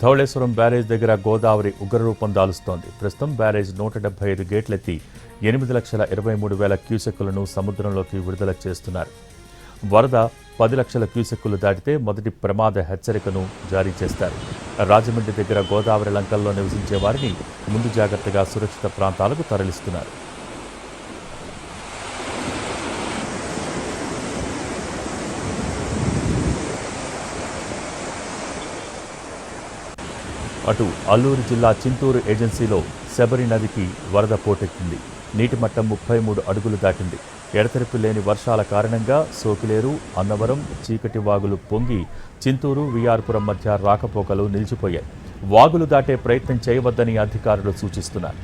Dhavaleswaram barrage దగ్గర గోదావరి ఉగ్రరూపం దాలుస్తోంది. ప్రస్తుతం బ్యారేజ్ 175 గేట్లెత్తి 8,23,000 క్యూసెక్కులను సముద్రంలోకి విడుదల చేస్తున్నారు. వరద 10 లక్షల క్యూసెక్కులు దాటితే మొదటి ప్రమాద హెచ్చరికను జారీ చేస్తారు. రాజమండ్రి దగ్గర గోదావరి లంకల్లో నివసించే వారిని ముందు జాగ్రత్తగా సురక్షిత ప్రాంతాలకు తరలిస్తున్నారు. అటు అల్లూరు జిల్లా చింతూరు ఏజెన్సీలో శబరి నదికి వరద పోటెత్తింది. నీటి మట్టం 33 అడుగులు దాటింది. ఎడతెరిపి లేని వర్షాల కారణంగా సోకిలేరు, అన్నవరం, చీకటి వాగులు పొంగి చింతూరు, విఆర్పురం మధ్య రాకపోకలు నిలిచిపోయాయి. వాగులు దాటే ప్రయత్నం చేయవద్దని అధికారులు సూచిస్తున్నారు.